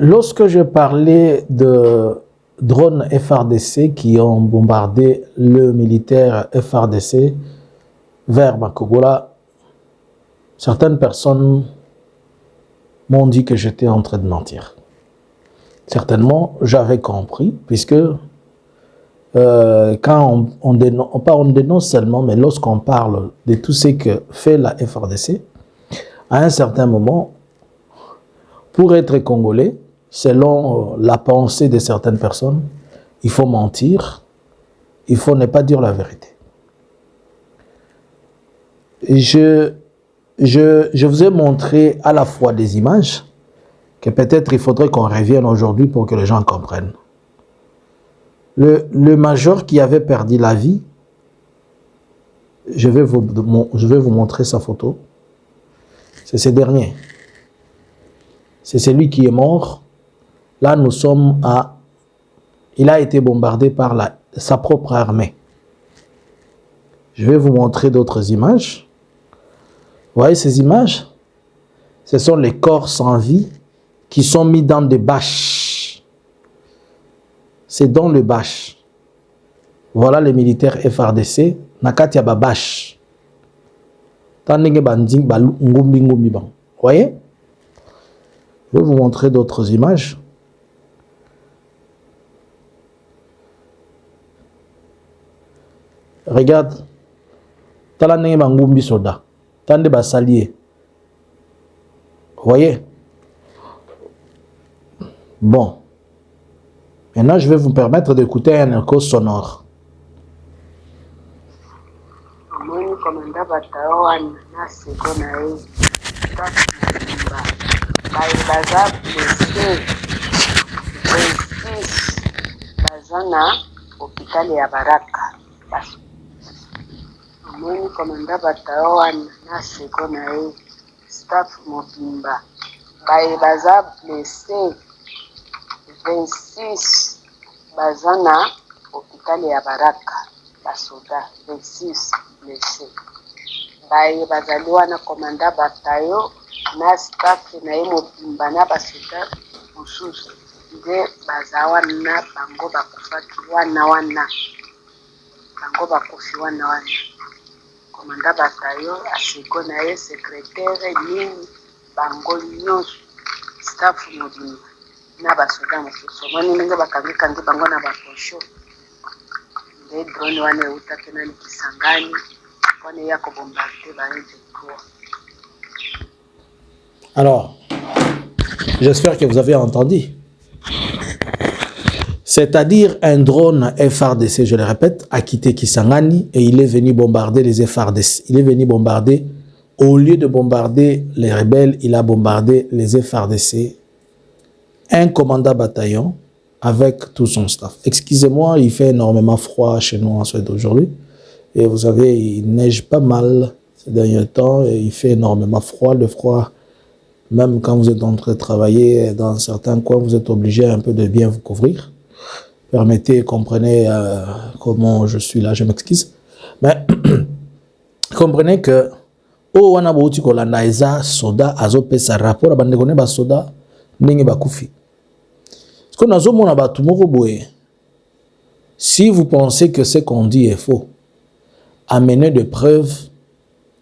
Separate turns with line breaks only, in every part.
Lorsque je parlais de drones FARDC qui ont bombardé le militaire FARDC vers Makogola, certaines personnes m'ont dit que j'étais en train de mentir. Certainement, j'avais compris, puisque quand on dénonce seulement, mais lorsqu'on parle de tout ce que fait la FARDC, à un certain moment, pour être congolais, selon la pensée de certaines personnes, il faut mentir, il faut ne pas dire la vérité. Je vous ai montré à la fois des images que peut-être il faudrait qu'on revienne aujourd'hui pour que les gens comprennent. Le major qui avait perdu la vie, je vais vous montrer sa photo. C'est ce dernier. C'est celui qui est mort. Là, nous sommes à... Il a été bombardé par sa propre armée. Je vais vous montrer d'autres images. Vous voyez ces images? Ce sont les corps sans vie qui sont mis dans des bâches. C'est dans le bâche. Voilà les militaires FARDC. Nakati ya babash. Vous voyez? Je vais vous montrer d'autres images. Regarde. Tala nenge bangumbi soda. Tande basalier. Vous voyez? Bon. Maintenant, je vais vous permettre d'écouter un écho sonore.
Hospitali ya Baraka. Mweni komanda bataoan na seko na e staff mobimba. Baye baza blessé 26 bazana hospitali ya Baraka. Basoda 26 blessé. Baye bazaliwa na komanda batayo na staff na e mobimba na basoda mususu. Nde bazawa na bango bakufaki wana bango bakufi wana komanda batayo asiko na ye secrétaire nini bango nyonso staff mobimba na basoda mosusu moni ndenge bakangi bango na baposho nde drone wana eutaki na Kisangani wana ya kobombarde baeje kwa.
Alors, j'espère que vous avez entendu. C'est-à-dire un drone FARDC, je le répète, a quitté Kisangani et il est venu bombarder les FARDC. Il est venu bombarder, au lieu de bombarder les rebelles, il a bombardé les FARDC. Un commandant bataillon avec tout son staff. Excusez-moi, il fait énormément froid chez nous en Suède aujourd'hui. Et vous savez, il neige pas mal ces derniers temps et il fait énormément froid. Le froid, même quand vous êtes en train de travailler dans certains coins, vous êtes obligé un peu de bien vous couvrir. Permettez, comprenez comment je suis là, je m'excuse. Mais comprenez que au wana bouti kolanda eza soda azope sa rapport abande kone ba soda ndenge bakufi. Ce qu'on a mona ba tumoko boye. Si vous pensez que ce qu'on dit est faux, amenez des preuves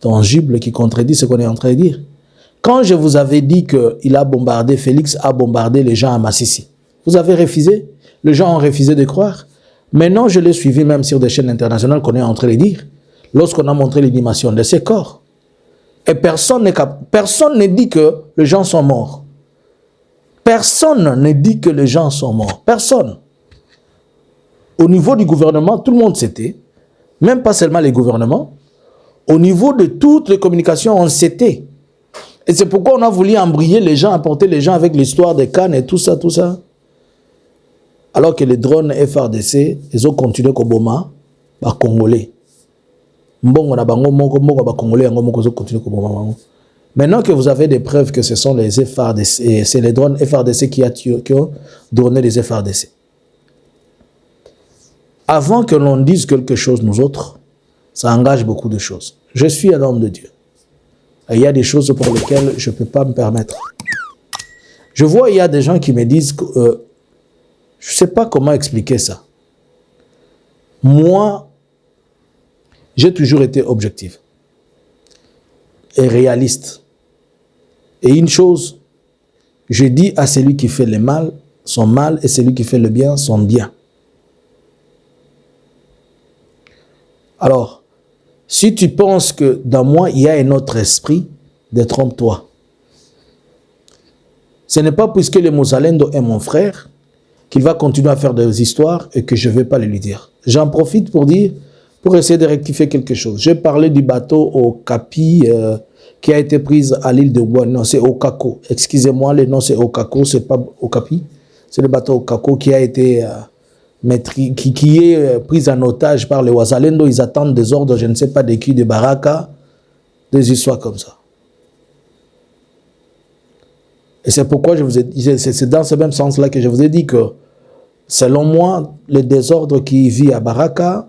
tangibles qui contredisent ce qu'on est en train de dire. Quand je vous avais dit que il a bombardé, Félix a bombardé les gens à Massissi, vous avez refusé. Les gens ont refusé de croire. Maintenant, je l'ai suivi même sur des chaînes internationales qu'on est en train de dire. Lorsqu'on a montré l'animation de ces corps. Et personne ne dit que les gens sont morts. Personne ne dit que les gens sont morts. Personne. Au niveau du gouvernement, tout le monde s'était. Même pas seulement les gouvernements. Au niveau de toutes les communications, on s'était. Et c'est pourquoi on a voulu embrayer les gens, apporter les gens avec l'histoire des Cannes et tout ça, tout ça. Alors que les drones FARDC, ils ont continué Koboma, les Congolais. Maintenant que vous avez des preuves que ce sont les FARDC, c'est les drones FARDC qui ont donné les FARDC. Avant que l'on dise quelque chose, nous autres, ça engage beaucoup de choses. Je suis un homme de Dieu. Et il y a des choses pour lesquelles je ne peux pas me permettre. Je vois, il y a des gens qui me disent, je ne sais pas comment expliquer ça. Moi, j'ai toujours été objectif et réaliste. Et une chose, je dis à celui qui fait le mal, son mal, et celui qui fait le bien, son bien. Alors, si tu penses que dans moi, il y a un autre esprit, détrompe-toi. Ce n'est pas puisque le Mozalendo est mon frère qu'il va continuer à faire des histoires et que je ne vais pas le lui dire. J'en profite pour dire, pour essayer de rectifier quelque chose. J'ai parlé du bateau au Capi qui a été pris à l'île de Bois. Non, c'est Okako. Excusez-moi, le nom c'est Okako, c'est pas Okapi. C'est le bateau Okako qui a été qui est pris en otage par les Wazalendo. Ils attendent des ordres, je ne sais pas de qui, de Baraka, des histoires comme ça. Et c'est pourquoi je vous ai dit, c'est dans ce même sens-là que je vous ai dit que, selon moi, le désordre qui vit à Baraka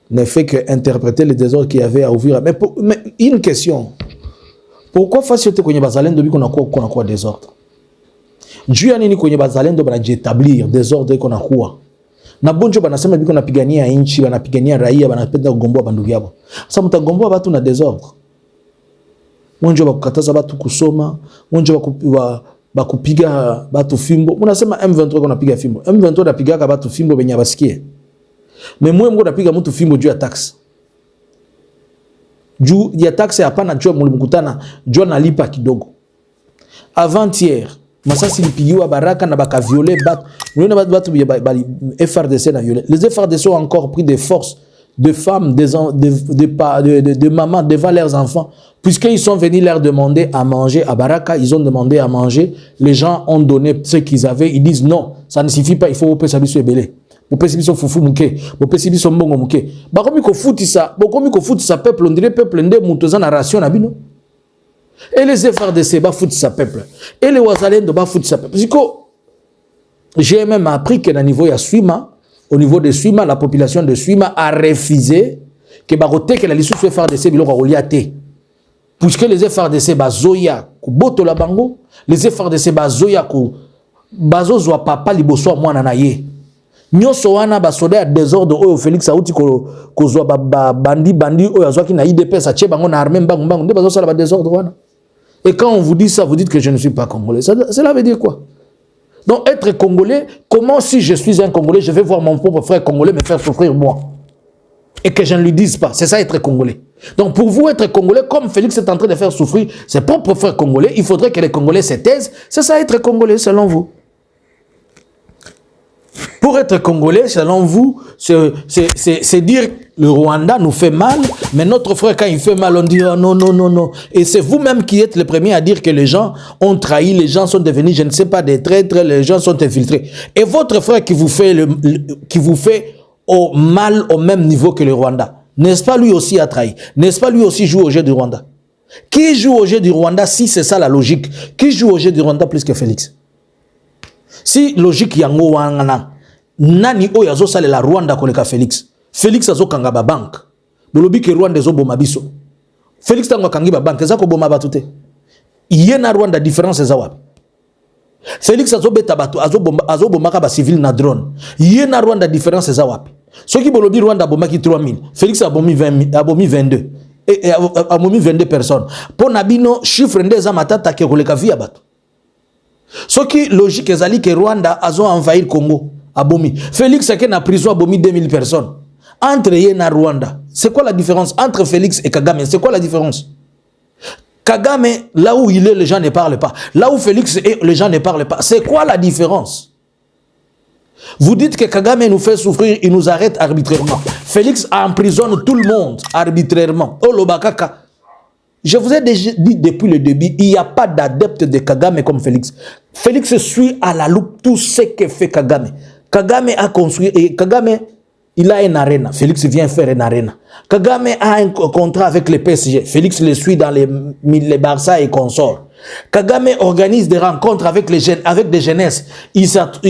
ne fait qu'interpréter le désordre qu'il y avait à ouvrir. Mais une question. Pourquoi faciliter qu'on y bazalendo qu'on a quoi désordre? Dieu a nini qu'on y bazalendo bana établir désordre qu'on a quoi? Na bonjo bana sema biko na pigania inchi, bana pigania raia, bana penda kugomboa bandugu yabo. Sasa mtagomboa watu na désordre. Mwenjo bakukataza watu kusoma, mwenjo bakupiga watu fimbo. Unasema M23 kuna piga fimbo. M23 napiga ka watu fimbo benye basikie. Mais mwe mko napiga mtu fimbo juu ya tax. Juu ya tax hapana juu mlimkutana, juu nalipa kidogo. Avant-hier, masasi lipigiwa Baraka na baka violer bat. Unaona batu FRDC na violer. Les FRDC ont encore pris des forces de femmes, de mamans devant leurs enfants, puisqu'ils sont venus leur demander à manger à Baraka, ils ont demandé à manger, les gens ont donné ce qu'ils avaient, ils disent non, ça ne suffit pas, il faut opérer ça belé. Opérer ça foufou mouké, opérer ça mbongo mouké. Bakomi ko fouti ça peuple, on dirait peuple ndé moutoza na ration na bino. Et les FRDC ba fouti ça peuple. Et les Wazalendo ba fouti ça peuple. Parce que j'ai même appris que na niveau ya Swima, au niveau de Swima, la population de Swima a refusé que barote que la liste soit FRDC biloko reliate. Puisque les FRDC bazoya ku boto la bango, les FRDC bazoya ku bazozwa papa liboso mwana na ye. Nyoso wana basoda ya désordre oyo Félix Auti ko zwa bandi oyo azwaki na IDPS a che bango na armée bango nde bazosala ba désordre wana. Et quand on vous dit ça, vous dites que je ne suis pas congolais. Cela veut dire quoi? Donc être congolais, comment si je suis un congolais, je vais voir mon propre frère congolais me faire souffrir moi? Et que je ne lui dise pas, c'est ça être congolais. Donc pour vous être congolais, comme Félix est en train de faire souffrir ses propres frères congolais, il faudrait que les Congolais se taisent. C'est ça être congolais selon vous? Pour être congolais, selon vous, c'est dire le Rwanda nous fait mal, mais notre frère, quand il fait mal, on dit oh, non, non, non, non. Et c'est vous-même qui êtes le premier à dire que les gens ont trahi, les gens sont devenus, je ne sais pas, des traîtres, les gens sont infiltrés. Et votre frère qui vous fait au mal au même niveau que le Rwanda, n'est-ce pas lui aussi a trahi? N'est-ce pas lui aussi joue au jeu du Rwanda? Qui joue au jeu du Rwanda si c'est ça la logique? Qui joue au jeu du Rwanda plus que Félix? Si logique yango wangana, nani oyo azosala la Rwanda koleka Félix? Félix azokanga ba banque. Bolobi ke Rwanda ezoboma biso. Félix tango akangi ba banque ezako boma batu te. Iye na Rwanda différence eza wapi? Félix azobeta batu azoboma ka ba civil na drone. Iye na Rwanda différence eza wapi? Soki bolobi Rwanda bomaki 3000, Félix abomi 20 abomi 22. Et abomi 22 personnes. Pour nabino chiffre ndeza matata ke koleka via batu. Soki logique ezali ke Rwanda azo envahir Congo. Abomi. Félix est en prison, abomi 2000 personnes. Entre Yéna et Rwanda, c'est quoi la différence entre Félix et Kagame? C'est quoi la différence? Kagame, là où il est, les gens ne parlent pas. Là où Félix est, les gens ne parlent pas. C'est quoi la différence? Vous dites que Kagame nous fait souffrir, il nous arrête arbitrairement. Félix emprisonne tout le monde arbitrairement. Oh, l'Obakaka. Je vous ai déjà dit depuis le début, il n'y a pas d'adepte de Kagame comme Félix. Félix suit à la loupe tout ce que fait Kagame. Kagame a construit, et Kagame, il a une arène. Félix vient faire une arène. Kagame a un contrat avec le PSG. Félix le suit dans les Barça et consorts. Kagame organise des rencontres avec les jeunes, avec des jeunesses. Il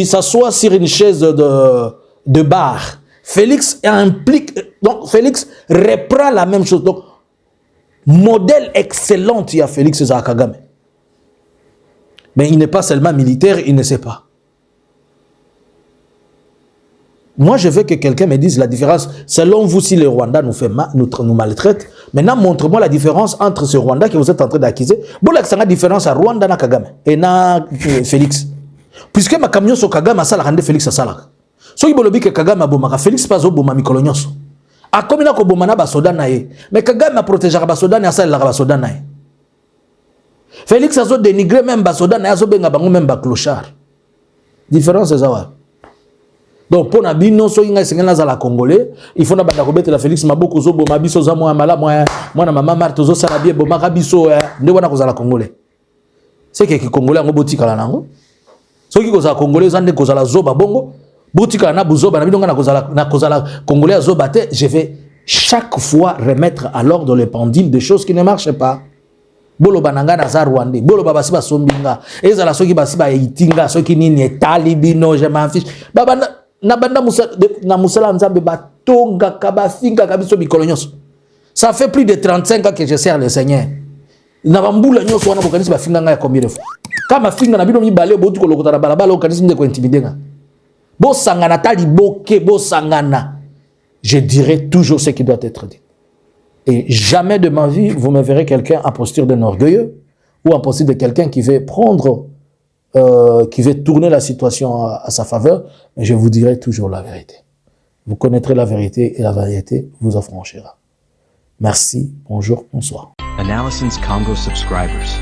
s'assoit sur une chaise de bar. Félix implique, donc Félix reprend la même chose. Donc, modèle excellent, il y a Félix Kagame. Mais il n'est pas seulement militaire, il ne sait pas. Moi, je veux que quelqu'un me dise la différence. Selon vous, si le Rwanda nous maltraite, maintenant, montre-moi la différence entre ce Rwanda que vous êtes en train d'accuser. Bon, là, c'est la différence à Rwanda et Kagame et na Félix. Puisque ma camion sur Kagame a ça la rende Félix à ça là. So il bolobi que Kagame a bomaka Félix pas au boma mikolonyos. A comme il a ko bomana ba soda nae. Mais Kagame a protégé ba soda na ça la ba soda nae. Félix a zo dénigré même ba soda nae zo benga bango même ba clochard. Différence c'est ça ouais. Donc pour nabino so inga sengena za la congolais, il faut na banda ko betela Félix maboko zo boma biso za moi mala moi na mama Marthe zo sala bien bomaka biso nde wana ko za la congolais. C'est que congolais ngo botika la nango. So ki ko za congolais za nde ko za la zoba bongo. Boutika na buzoba na bidonga na kozala congolais zoba te, je vais chaque fois remettre à l'ordre les pendules des choses qui ne marchent pas. Bolo bananga na za Rwanda, bolo baba siba sombinga, ezala soki basiba itinga soki nini talibino je m'en fiche. Baba na banda na musala nzambe batonga kabafinga kabiso bikolonyos. Ça fait plus de 35 ans que je sers le Seigneur. Na bambula nyoso wana bokanisi bafinga nga ya combien de fois. Kama finga na bino mi balé botu ko lokota na balabala okanisi mde ko intimidenga. Bo sangana tali boke bo sangana. Je dirai toujours ce qui doit être dit. Et jamais de ma vie, vous me verrez quelqu'un en posture d'un orgueilleux ou en posture de quelqu'un qui veut prendre, qui veut tourner la situation à sa faveur. Mais je vous dirai toujours la vérité. Vous connaîtrez la vérité et la vérité vous affranchira. Merci, bonjour, bonsoir.
Analysins Congo subscribers.